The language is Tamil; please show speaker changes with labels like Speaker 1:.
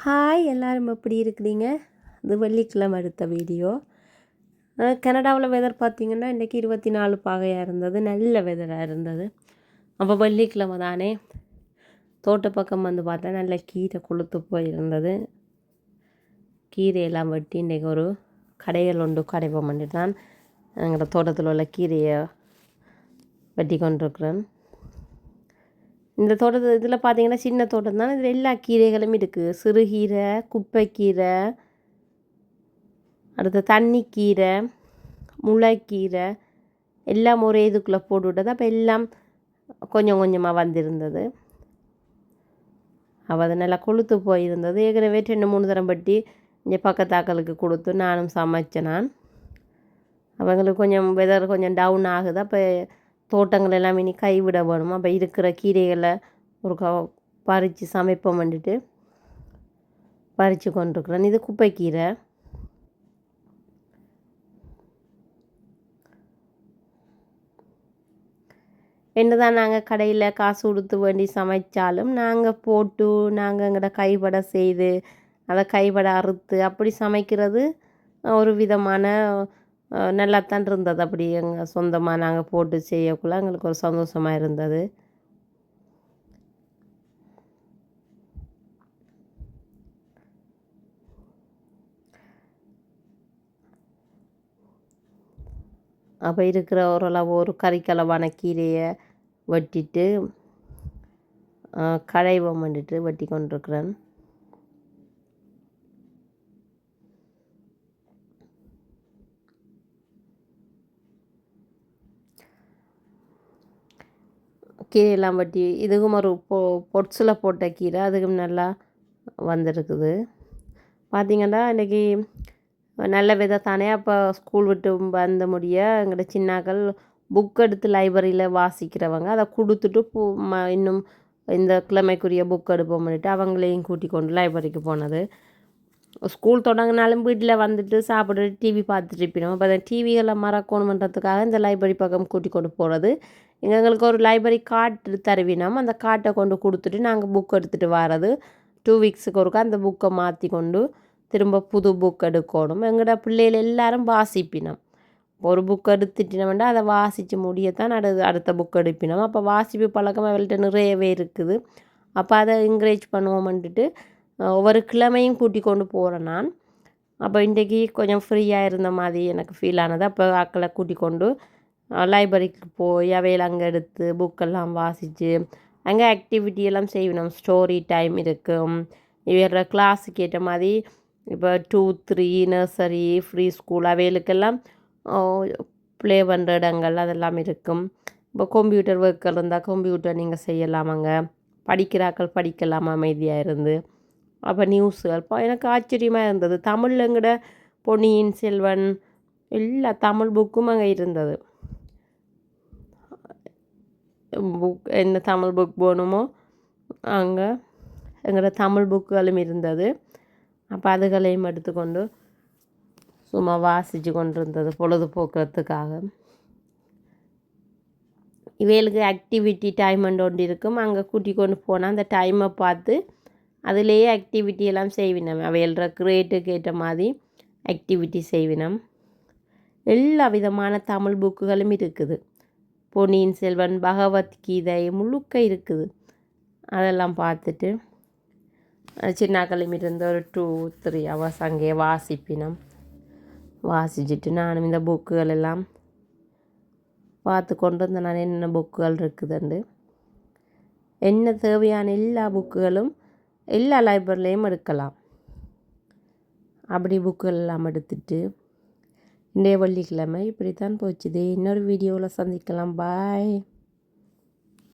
Speaker 1: ஹாய் எல்லாரும் எப்படி இருக்கிறீங்க? இது வெள்ளிக்கிழமை எடுத்த வீடியோ. கனடாவில் வெதர் பார்த்திங்கன்னா இன்றைக்கி 24 பாகையாக இருந்தது, நல்ல வெதராக இருந்தது. அப்போ வெள்ளிக்கிழமை தானே, தோட்ட பக்கம் வந்து பார்த்தா நல்ல கீரை கொளுத்து போயிருந்தது. கீரையெல்லாம் வெட்டி இன்றைக்கி ஒரு கடைகள் ஒன்று கடைப்போம் பண்ணிட்டு தான் எங்களோட தோட்டத்தில் உள்ள கீரையை வெட்டி கொண்டிருக்கிறேன். இந்த தோட்டத்து இதில் பார்த்திங்கன்னா சின்ன தோட்டம் தான், இதில் எல்லா கீரைகளும் இருக்குது. சிறுகீரை, குப்பைக்கீரை, அடுத்து தண்ணிக்கீரை, முளைக்கீரை எல்லாம் ஒரே இதுக்குள்ளே போட்டு விட்டது. அப்போ எல்லாம் கொஞ்சம் கொஞ்சமாக வந்திருந்தது. அப்போ அது நல்லா கொளுத்து போயிருந்தது. ஏற்கனவே 2-3 தரம் பட்டி இங்கே பக்கத்தாக்களுக்கு கொடுத்து நானும் சமைச்சேன். அவங்களுக்கு கொஞ்சம் வெதர் கொஞ்சம் டவுன் ஆகுது. அப்போ தோட்டங்கள் எல்லாம் இனி கைவிட வேணும். அப்போ இருக்கிற கீரைகளை ஒரு பறித்து சமைப்போம் பண்ணிட்டு பறித்து கொண்டிருக்கிறேன். இது குப்பைக்கீரை. என்னதான் நாங்கள் கடையில் காசு கொடுத்து வேண்டி சமைச்சாலும் நாங்கள் போட்டு நாங்கள் எங்களோட கைப்பட செய்து அதை கைப்பட அறுத்து அப்படி சமைக்கிறது ஒரு விதமான நல்லாத்தான் இருந்தது. அப்படி எங்கள் சொந்தமாக நாங்கள் போட்டு செய்யக்குள்ள எங்களுக்கு ஒரு சந்தோஷமாக இருந்தது. அப்போ இருக்கிற ஓரளவு ஒரு கறிக்களவான கீரையை வெட்டிட்டு கடைவம் பண்ணிட்டு வெட்டி கொண்டிருக்கிறேன். கீரையெல்லாம் வெட்டி இதுக்கும் ஒரு பொட்ஸில் போட்ட கீரை அதுக்கும் நல்லா வந்திருக்குது. பார்த்திங்கன்னா இன்றைக்கி நல்ல விதை தானே. அப்போ ஸ்கூல் விட்டு வந்த முடிய எங்களோட சின்னாக்கள் புக் எடுத்து லைப்ரரியில் வாசிக்கிறவங்க அதை கொடுத்துட்டு இன்னும் இந்த கிழமைக்குரிய புக் எடுப்போம் பண்ணிட்டு அவங்களையும் கூட்டி கொண்டு லைப்ரரிக்கு போனது. ஸ்கூல் தொடங்கினாலும் வீட்டில் வந்துட்டு சாப்பிட்டு டிவி பார்த்துட்டு இருப்பினோம். அப்போ அந்த டிவிகளை மறக்கணுன்றதுக்காக இந்த லைப்ரரி பக்கம் கூட்டி கொண்டு போகிறது. எங்களுக்கு ஒரு லைப்ரரி கார்டு தருவினோம். அந்த கார்டை கொண்டு கொடுத்துட்டு நாங்கள் புக் எடுத்துகிட்டு வர்றது. 2 வீக்ஸுக்கு ஒருக்கா அந்த புக்கை மாற்றி கொண்டு திரும்ப புது புக் எடுக்கணும். எங்களோட பிள்ளைகள் எல்லாரும் வாசிப்பினோம். ஒரு புக் எடுத்துட்டினோம்னா அதை வாசித்து முடியத்தான் அடுத்த புக் எடுப்பினோம். அப்போ வாசிப்பு பழக்கம் அவள்கிட்ட நிறையவே இருக்குது. அப்போ அதை என்கரேஜ் பண்ணுவோம்ன்ட்டு ஒவ்வொரு கிழமையும் கூட்டி கொண்டு போகிறேன் நான். அப்போ இன்றைக்கி கொஞ்சம் ஃப்ரீயாக இருந்த மாதிரி எனக்கு ஃபீல் ஆனது. அப்போ ஆக்களை கூட்டி கொண்டு லைப்ரரிக்கு போய் அவையில் அங்கே எடுத்து புக்கெல்லாம் வாசித்து அங்கே ஆக்டிவிட்டியெல்லாம் செய்யணும். ஸ்டோரி டைம் இருக்கும். இவர கிளாஸுக்கு ஏற்ற மாதிரி இப்போ 2-3 நர்சரி ஃப்ரீ ஸ்கூல் அவைகளுக்கெல்லாம் ப்ளே பண்ணுற இடங்கள் அதெல்லாம் இருக்கும். இப்போ கம்ப்யூட்டர் ஒர்க்கர் இருந்தால் கம்ப்யூட்டர் நீங்கள் செய்யலாமாங்க, படிக்கிறாக்கள் படிக்கலாம் அமைதியாக இருந்து. அப்போ நியூஸுகள் எனக்கு ஆச்சரியமாக இருந்தது. தமிழ்லங்கிற பொன்னியின் செல்வன் எல்லா தமிழ் புக்கும் அங்கே இருந்தது. புக் என்ன தமிழ் புக் போகணுமோ அங்கே எங்களோட தமிழ் புக்குகளும் இருந்தது. அப்போ அதுகளையும் எடுத்துக்கொண்டு சும்மா வாசித்து கொண்டு இருந்தது பொழுதுபோக்குறதுக்காக. இவைகளுக்கு ஆக்டிவிட்டி டைம் ஒன்று இருக்கும். அங்கே கூட்டி கொண்டு போனால் அந்த டைமை பார்த்து அதிலேயே ஆக்டிவிட்டி எல்லாம் செய்வினோம். அவைகள கிரேட்டுக்கு ஏற்ற மாதிரி ஆக்டிவிட்டி செய்வினோம். எல்லா விதமான தமிழ் புக்குகளும் இருக்குது. பொன்னியின் செல்வன், பகவத்கீதை முழுக்க இருக்குது. அதெல்லாம் பார்த்துட்டு சின்னாக்களும் இருந்து ஒரு 2-3 ஹவர்ஸ் அங்கேயே வாசிப்பினோம். வாசிச்சுட்டு நானும் இந்த புக்குகள் எல்லாம் பார்த்து கொண்டு வந்து நான் என்னென்ன புக்குகள் இருக்குதுண்டு என்ன தேவையான எல்லா புக்குகளும் எல்லா லைப்ரரிலையும் எடுக்கலாம். அப்படி புக்குகள் எல்லாம் எடுத்துட்டு இன்றைய வெள்ளிக்கிழமை இப்படித்தான் போச்சுது. இன்னொரு வீடியோவில் சந்திக்கலாம். பாய்.